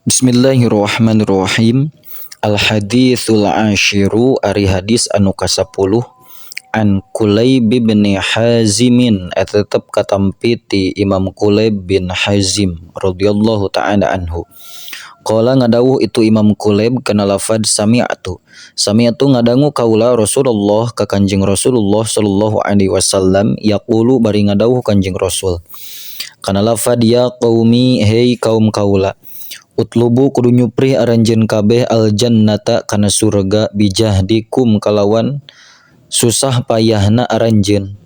Bismillahirrahmanirrahim. Al-haditsul ashiru ari hadis anu ka-10 an Kulayb bin Hazimin tetep katampi ti Imam Kulayb bin Hazim radhiyallahu ta'ala anhu. Qala ngadawuh itu Imam Kulayb kana lafad sami'tu ngadangu kaula Rasulullah ka Kanjeng Rasulullah sallallahu alaihi wasallam yaqulu bari ngadawuh Kanjeng Rasul kana lafad ya qaumi hei kaum kaula utlubu kudu nyupri aranjeun kabeh al jannata kana surga bijahdikum kalawan susah payahna aranjeun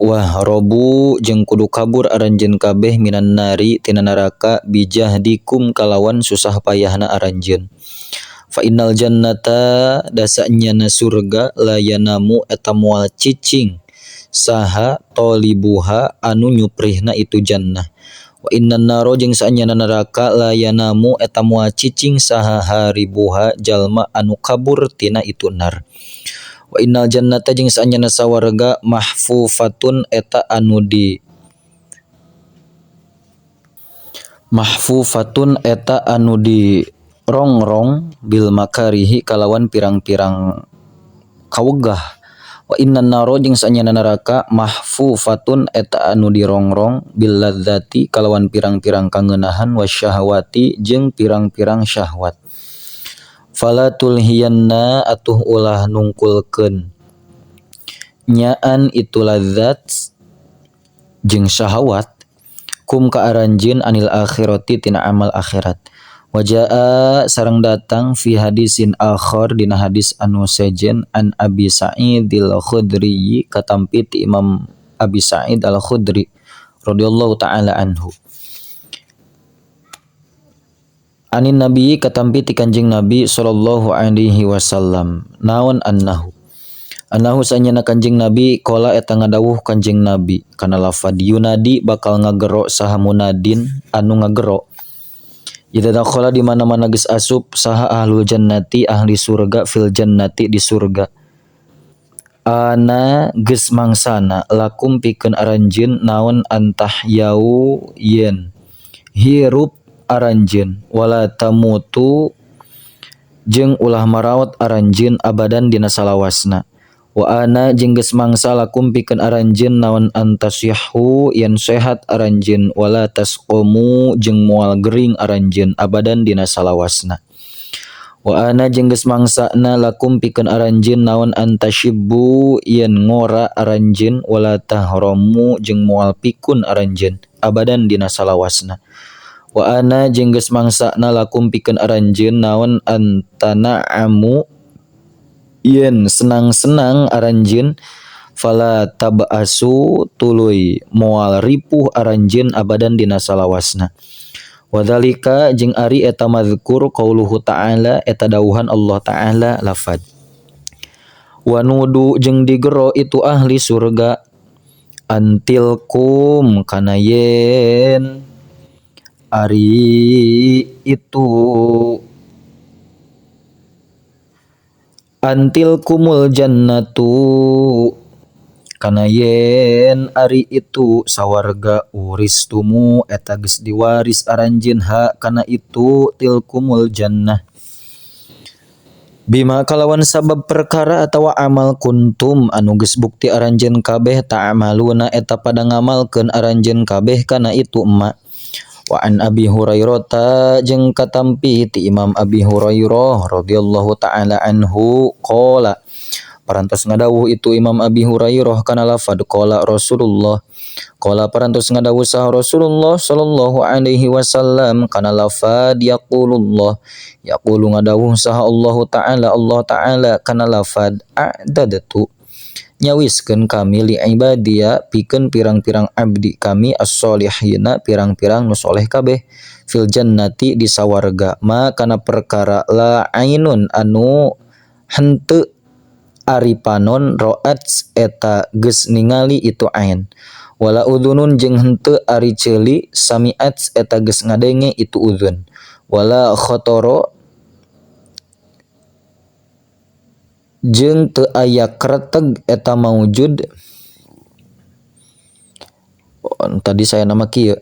wah robu jeung kudu kabur aranjeun kabeh minan nari tina neraka bijahdikum kalawan susah payahna aranjeun fa innal jannata dasanyana surga layanamu eta moal cicing saha tolibuha anu nyuprihna itu jannah wa innan naro jeung saanyana neraka layanamu eta moal cicing saha haribuha jalma anu kabur tina itu nar wa innal jannata jeung saanyana sawarga mahfufatun eta anu di rongrong bil makarihi kalawan pirang-pirang kawegah wa innan naro jeung saanyana neraka mahfufatun eta anu dirongrong bil ladzati kalawan pirang-pirang kangeunahan wasyahwati jeung pirang-pirang syahwat fala tulhiyanna atuh ulah nungkulkeun nyaan itu ladzat jeung syahwat kum ka aranjeun anil akhirati tina amal akhirat wajaa sareng datang fi hadisin akhar dina hadis anu sejen an Abi Sa'idil Khudri katampi ti Imam Abi Sa'id Al Khudri radhiyallahu taala anhu anin nabi katampi ti Kanjeng Nabi sallallahu alaihi wasallam naon annahu saanyana Kanjeng Nabi qala eta ngadawuh Kanjeng Nabi kana lafad yunadi bakal ngagero saha munadin anu ngagero idza dakhala di mana-mana geus asup saha ahlul jannati ahli surga fil jannati di surga ana geus mangsana lakum pikeun aranjeun naon antah yau yen hirup aranjeun wala tamutu jeung ulah maraot aranjeun abadan dina salawasna wa ana jeung geus mangsa lakum pikeun aranjeun naon antasihhu yen sehat aranjeun wala tasqomu jeung moal gering aranjeun abadan dina salawasna wa ana jeung geus mangsana lakum pikeun aranjeun naon antashibbu yen ngora aranjeun wala tahramu jeung moal pikun aranjeun abadan dina salawasna wa ana jeung geus mangsana lakum pikeun aranjeun naon antana'amu yen senang-senang aranjeun fala tabasu tuluy moal ripuh aranjeun abadan dina salawasna wadzalika jeung ari eta mazkur qauluhu ta'ala eta dawuhan Allah ta'ala lafad wanudu jeung digero itu ahli surga antilkum kana yen ari itu antil kumul jannatu kana yen ari itu sawarga uristumu eta geus diwaris aranjeun ha kana itu tilkumul jannah bima kalawan sabab perkara atawa amal kuntum anu geus bukti aranjeun kabeh ta'amaluna eta pada ngamalkeun aranjeun kabeh kana itu emak wa an Abi Hurairah jeung katampi ti Imam Abi Hurairah radhiyallahu taala anhu qala parantos ngadawuh itu Imam Abi Hurairah kana lafad qala Rasulullah qala parantos ngadawuh saha Rasulullah sallallahu alaihi wasallam kana lafad yaqulullah yaqulu ngadawuh saha Allah taala kana lafad a'dadtu nyawiskeun kami li ibadiya pikeun pirang-pirang abdi kami as-solihina pirang-pirang nu soleh kabeh fil jannati di sawarga ma kana perkara la ainun anu henteu ari panon roat eta geus ningali itu ain wala udunun jeung henteu ari ceuli samiat eta geus ngadenge itu udun wala khotoro jeung teu aya kreteg eta maujud tadi saya nama kieu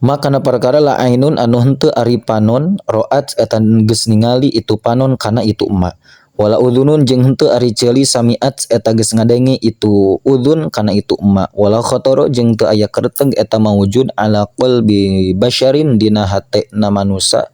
Maka na perkara la ainun anu henteu ari panon roat eta geus ningali itu panon kana itu emak. Wala udhunun jeung henteu ari ceuli samiat eta geus ngadenge itu udhun kana itu emak. Wala khatara jeung teu aya kerteg eta mawujud ala qalbi basyarin dina hatena manusa.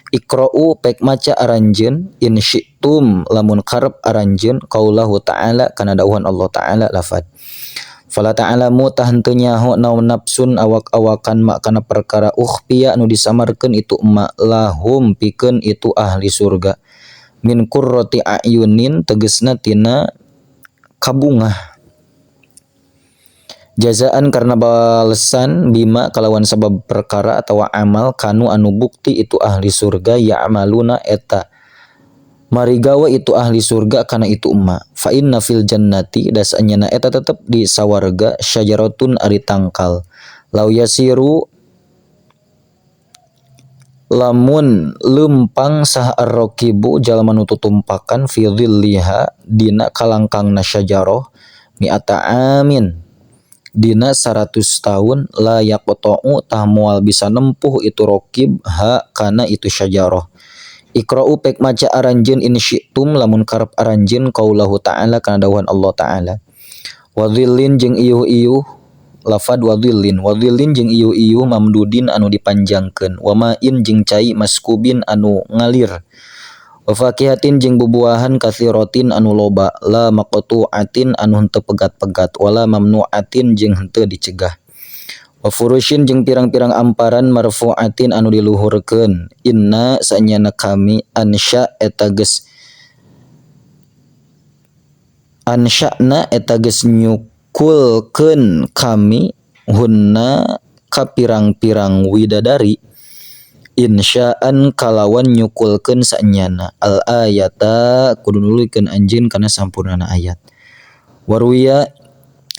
Iqra'u pek maca aranjeun in syi'tum lamun karep aranjeun qaulahu ta'ala kana dawuhan Allah ta'ala lafad. Fala ta'alamu tah henteu nyaho naon nafsun awak-awakan mak kana perkara ukhfiya anu disamarkeun itu emak lahum pikeun itu ahli surga min qurrati ayunin tegasna tina kabungah jazaan karena balesan bima kalawan sabab perkara atawa amal kanu anu bukti itu ahli surga ya amaluna eta marigawa itu ahli surga kana itu emak. Fa inna fil jannati dasanyana eta tetep di sawarga syajaratun ari tangkal. Lau yasiru lamun lempang saha ar-raqibu jalma nu tutumpakan fi dhilliha dina kalangkangna syajarah mi'ata amin dina 100 tahun la yaqta'u tah moal bisa nempuh itu raqib ha kana itu syajarah. Iqra'u pek maca aranjeun in syi'tum lamun karep aranjeun qaulahu ta'ala kana dawuhan Allah ta'ala. Wa dhillin jeung ieuh-ieuh lafad wa dhillin jeung ieuh-ieuh mamdudin anu dipanjangkeun wa ma'in jeung cai maskubin anu ngalir. Wa fakihatin jeung bubuahan katsiratin anu loba la maqtu'atin anu henteu pegat-pegat wala mamnu'atin jeung henteu dicegah. Wa furushin jeung pirang-pirang amparan marfu'atin anu diluhurkeun inna saenyana kami ansya'na eta geus nyukulkeun kami hunna ka pirang-pirang widadari insya'an kalawan nyukulkeun saenyana al ayata kudu nuluykeun anjeun kana sampurnana ayat. Warwiya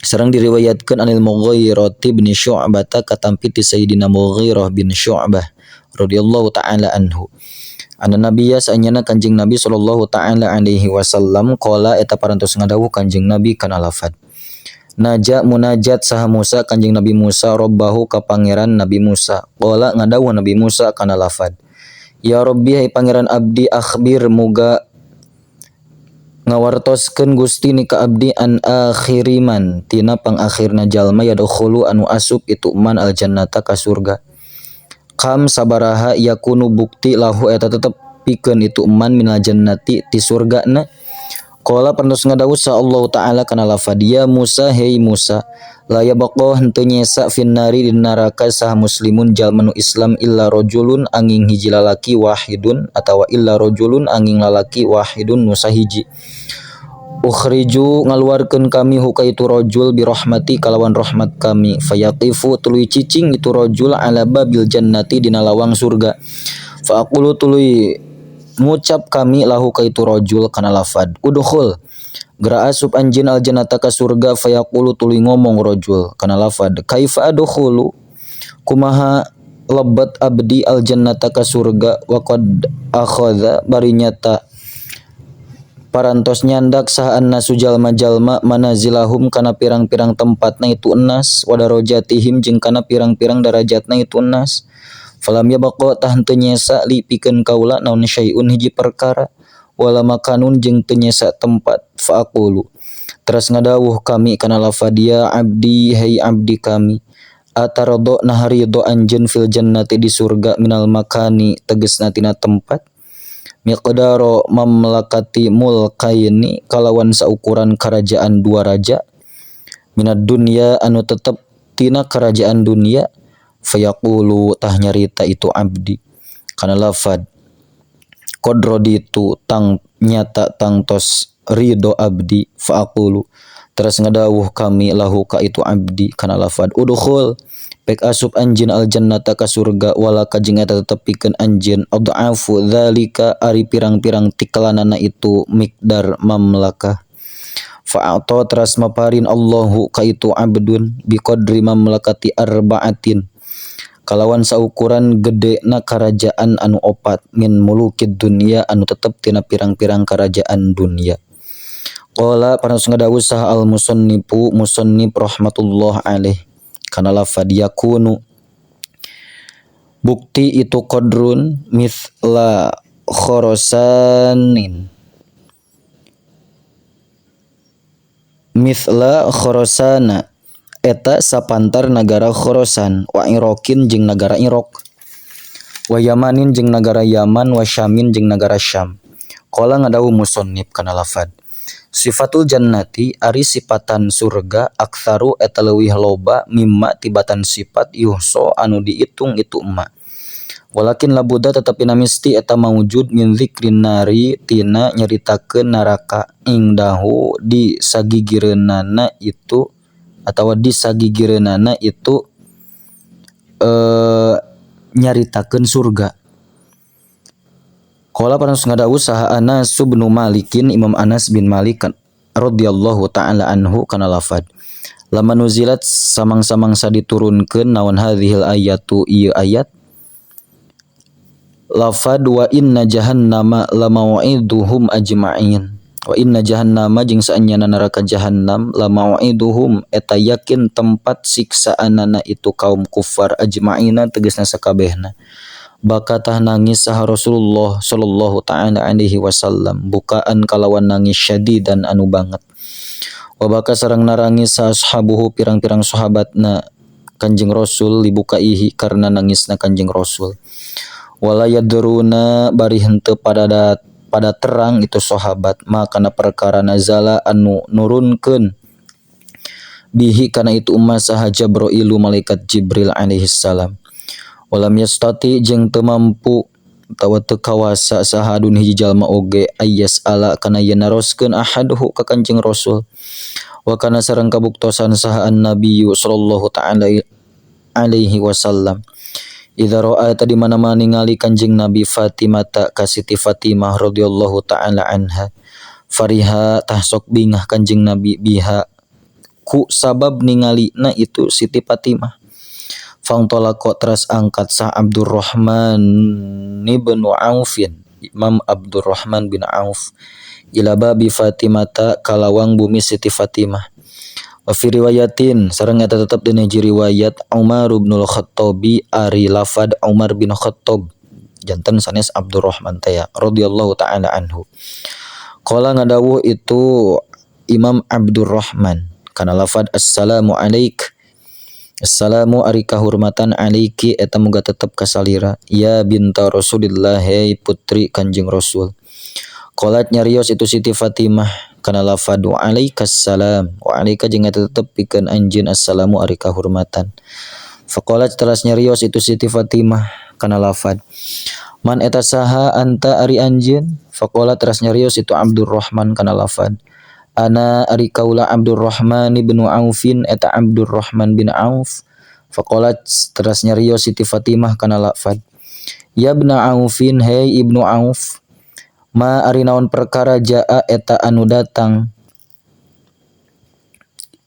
sareng diriwayatkeun anil Mughirah bin Syu'bah katampi ti Sayyidina Mughirah bin Syu'bah radhiyallahu ta'ala anhu. Anna nabiyya saenyana Kanjeng Nabi sallallahu ta'ala alaihi wasallam qala eta parantos ngadawuh Kanjeng Nabi kana lafad. Naja munajat saha Musa Kanjeng Nabi Musa robbahu ka pangeran Nabi Musa. Qala ngadawuh Nabi Musa kana lafad. Ya Rabbi hai pangeran abdi akhbir muga ngawartoskeun Gusti ni ka abdi an akhiriman tina pangakhirna jalma yadkhulu anu asup itu man al jannata ka surga. Kam sabaraha yakunu bukti lahu eta tetep pikeun itu man minal jannati ti surgana. Qala parantos ngadawuh sa Allah taala kana lafad ya Musa hei Musa la yabqa henteu nyesa finnari di neraka saha muslimun jalma nu Islam illa rajulun angin hiji lalaki wahidun atawa illa rajulun angin lalaki wahidun nu sahiji. Ukhriju ngaluarkeun kami huka itu rajul bi rahmati kalawan rahmat kami fayaqifu tuluy cicing itu rajul ala babil jannati dina lawang surga fa aqulu tuluy ngucap kami lahu ka itu rajul kana lafad udkhul geura asup anjeun al jannata ka surga fayaqulu tuluy ngomong rajul kana lafad kaifa adkhulu kumaha lebat abdi al jannata ka surga wa qad akhadha bari nyata parantos nyandak saha annasu jalma-jalma manazilahum kana pirang-pirang tempatna itu enas wa darajatihim jeung kana pirang-pirang darajatna itu enas. Falam yabqa tah henteu nyesa li pikeun kaula naon syai'un hiji perkara wala makanun jeung teu nyesa tempat fa aqulu teras ngadawuh kami kana lafadia abdi hai abdi kami ataradho naharido anjeun fil jannati di surga minal makani tegasna tina tempat miqdaro mamlakati mulkaini kalawan saukuran kerajaan dua raja minad dunya anu tetep tina kerajaan dunia fayaqulu tah nyarita itu abdi kana lafad qadroditu tang nyata tangtos ridho abdi faaqulu teras ngadawuh kami lahu ka itu abdi kana lafad udkhul pek asup anjeun al jannata ka surga wala kajing eta tetep pikeun anjeun adhafu dzalika ari pirang-pirang tiklanana itu miqdar mamlakah fa'ata teras maparin Allahu ka itu abdun biqadri mamlakati arba'atin kalawan saukuran gedena kerajaan anu opat min mulukid dunya anu tetep tina pirang-pirang kerajaan dunia. Qala parantos ngadawuh saha al musannif rahmatullah alaih kana lafad yakunu bukti itu qadrun mithla khorosanin mithla khorosana eta sapantar negara Khorosan wa Irokin jeung negara Irok wa Yamanin jeung negara Yaman wa Syamin jeung negara Syam. Qala ngadawu musannif kana lafad sifatul jannati ari sifatan surga aktsaru eta leuwih loba mimma tibatan sifat yuhso anu diitung itu emma. Walakin labuda tetapi namisti eta mawujud min dzikrin nari tina nyaritakeun neraka ingdahu di sagigireunana itu atawa di sagigireunana itu nyaritakeun surga. Qala parantos ngadawu saha Anas bin Malikin Imam Anas bin Malik radhiyallahu taala anhu kana lafad lama nuzilat samang-samangsa diturunkeun naon hadhil ayatu ieu ayat lafad wa inna jahannama lamau'iduhum ajma'in wa inna jahannama jeung saenyana neraka jahannam lamau'iduhum eta yakin tempat siksaanana itu kaum kufar ajma'ina tegasna sakabehna. Bakatah nangis saha Rasulullah sallallahu taala alaihi wasallam bukaan kalawan nangis syadidan anu banget. Wa baka sareng narangis ashabuhu pirang-pirang sahabatna Kanjeng Rasul libukaihi karena nangisna Kanjeng Rasul. Wala yadruna bari henteu pada terang itu sahabat makana perkara nazala anu nurunkeun bihi kana itu umma saha Jibrilu malaikat Jibril alaihi salam. Walam yastati jeung teu mampu atawa teu kawasa sahadun hiji jalma oge ayas ala kana yen naroskeun ahaduhu ka Kanjeng Rasul. Wa kana sareng kabuktosan saha an-nabiyyu sallallahu taala alaihi wasallam idza ra'a tadi mana-mana ningali Kanjeng Nabi Fatimah ka Siti Fatimah radhiyallahu taala anha fariha tahsok bingah Kanjeng Nabi biha ku sabab ningalina itu Siti Fatimah. Fangtolako teras angkat sah Abdurrahman bin Aufin Imam Abdurrahman bin Auf ila babi Fatimata kalawang bumi Siti Fatimah. Wa fi riwayatin sareng eta tetep dina riwayat Umar bin Khattabi ari lafad Umar bin Khattab janten sanes Abdurrahman taya radhiyallahu taala anhu. Qala ngadawuh itu Imam Abdurrahman kana lafad assalamu alaik. Assalamu ari kahurmatan alaiki eta muga tetep kasalira ya binta Rasulillah hei putri Kanjeng Rasul. Qalat nyarios itu Siti Fatimah kana lafad wa alaikassalam wa alaika jeung eta tetep pikeun anjeun assalamu ari kahurmatan. Faqalat teras nyarios itu Siti Fatimah kana lafad man eta saha anta ari anjeun. Faqalat teras nyarios itu Abdurrahman kana lafad ana ari kaula Abdurrahman bin Aufin eta Abdurrahman bin Auf. Faqalat teras nyarios Siti Fatimah kana lafad ya ibna Aufin hei ibnu Auf ma ari naon perkara jaa eta anu datang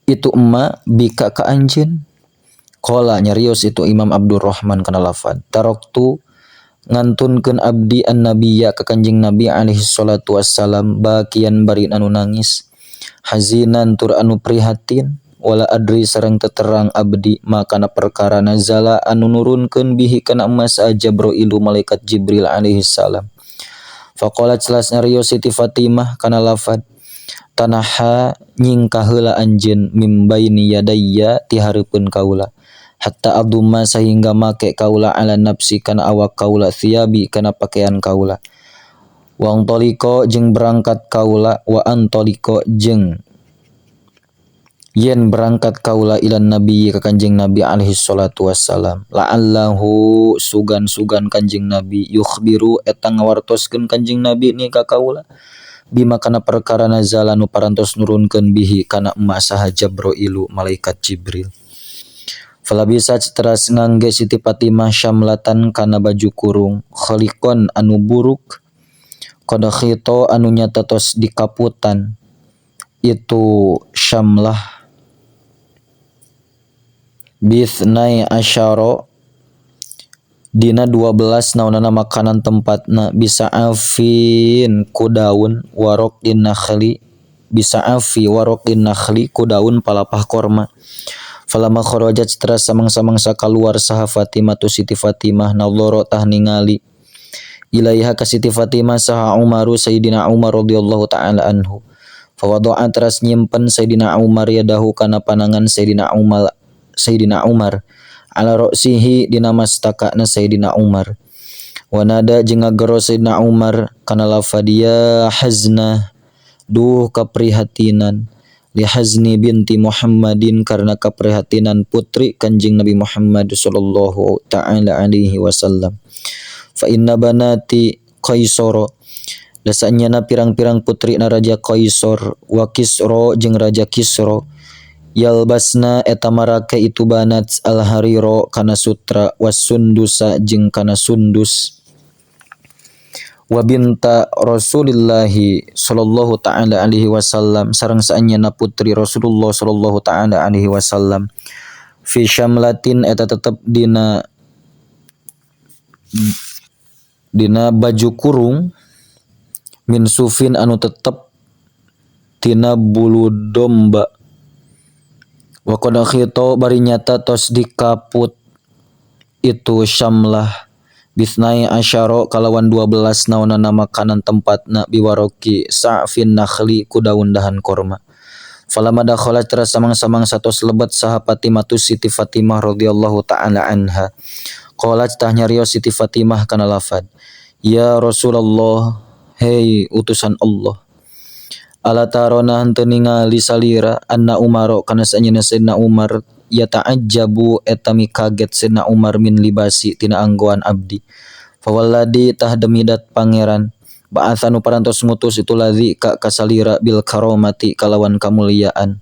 itu emma bika ka anjeun. Qala nyarios itu Imam Abdurrahman kana lafad taraktu ngantunkeun abdi an-nabiyya ka Kanjeng Nabi alaihi salatu wassalam bakian bari anu nangis hazinan tur anu prihatin wala adri sareng teterang abdi makana perkara nazala anu nurunkeun bihi kana emas Jibrilu malaikat Jibril alaihi salam. Faqalat selas nyarios Siti Fatimah kana lafad tanaha nyingkah heula anjeun mim baini yadayya ti hareupeun kaula hatta adumma sehingga make kaula ala nafsi kana awak kaula thiyabi kana pakaian kaula. Wa antaliko jeung berangkat kaula wa antaliko jeung yen berangkat kaula ilan nabi ka Kanjeng Nabi alaihi salatu wassalam la'allahu sugan-sugan Kanjeng Nabi yukhbiru eta ngawartoskeun Kanjeng Nabi ni ka kaula bima kana perkara nazala nu parantos nurunkeun bihi kana emas saha Jibrilu malaikat Jibril. Fala bisa teras ngangge Siti Fatimah syamlatan kana baju kurung khaliqon anu buruk qada khito anu nyata tos dikaputan itu syamlah bithnai asyara dina 12 naunana makanan tempatna bisa afin ku daun warok din nakhli bisa afi warok din nakhli ku daun palapah korma. Falamma kharajat setelah samang-samangsa keluar saha Fatimah tu Siti Fatimah nadhara tah ningali ilaiha ka Siti Fatimah saha Umaru Sayyidina Umar radhiyallahu taala anhu. Fawadu'a teras nyimpen Sayyidina Umar yadahu kana panangan Sayyidina Umar ala ra'sihi dina mastakana Sayyidina Umar. Wanada jeung ngagero Sayyidina Umar kana lafadia hazna duh kaprihatinan li hazni binti Muhammadin karena kaprihatinan putri Kanjeng Nabi Muhammad sallallahu taala alaihi wasallam. Fa inna banati Qaisara dasanyana pirang-pirang putri na Raja Qaisar wa Kisra jeung Raja Kisra yalbasna eta marake itu banat al-harira kana sutra wasundusa jeung kana sundus wa binta Rasulillahi sallallahu taala alaihi wasallam sareng saanyana putri Rasulullah sallallahu taala alaihi wasallam fi syamlatin eta tetep dina baju kurung min sufin anu tetep tina bulu domba wa qad khito bari nyata tos dikaput itu syamlah bisnai asyara kalawan 12 naonana makanan tempatna biwaroki sa'fin nakhli ku daun dahan korma. Falamma dakhalat teras samang-samang satos lebat saha Fatimah tu Siti Fatimah radhiyallahu taala anha. Qalat tah nyarios Siti Fatimah kana lafad ya Rasulullah, hei utusan Allah. Ala tarona henteu ningali salira anna Umar kana saenyana Sayyidina Umar ya ta'ajjabu eta mikaget Sayyidina Umar min libasi tina anggoan abdi. Fawalladi tah demidat pangeran ba'atsanu parantos ngutus itu ladzi ka kasalira bil karomati kalawan kamuliaan.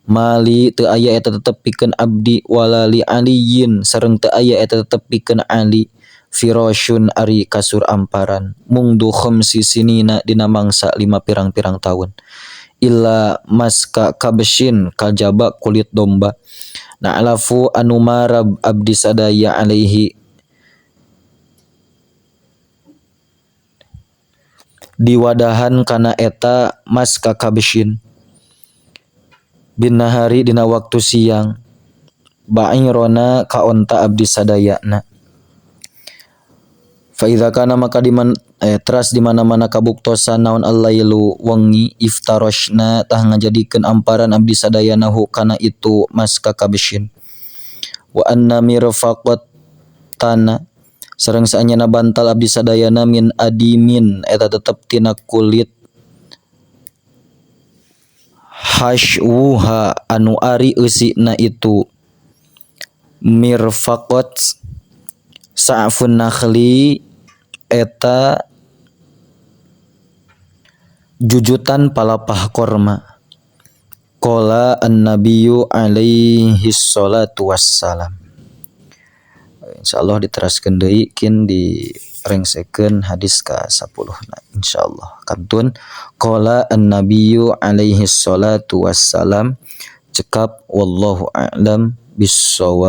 Mali teu aya eta tetep pikeun abdi wala li aliyin sareng teu aya eta tetep pikeun Ali firasyun ari kasur amparan mungdu khamsi sinina dina mangsa 5 pirang-pirang tahun illa maska kabshin kajaba kulit domba na alafu anu marab abdi sadaya alaihi diwadahan kana eta maska kabshin bin nahari dina waktu siang ba'irona ka onta abdi sadayana. Fa idza kana maka teras di mana-mana kabuktosan naon al-lailu wengi iftarashna tah ngajadikeun amparan abdi sadayanahu kana itu maska kabshin. Wa anna mirfaqatana sareng saanyana bantal abdi sadayana min adimin eta tetep tina kulit hashwuha anu ari eusina itu mirfaqat sa'fun nakhli eta jujutan palapah korma. Qala an-nabiyyu alaihi salatu wassalam. Insyaallah diteraskeun deui kin direngsekeun hadis ka 10 na insyaallah. Kantun qala an-nabiyyu alaihi salatu wassalam cekap wallahu a'lam bissawab.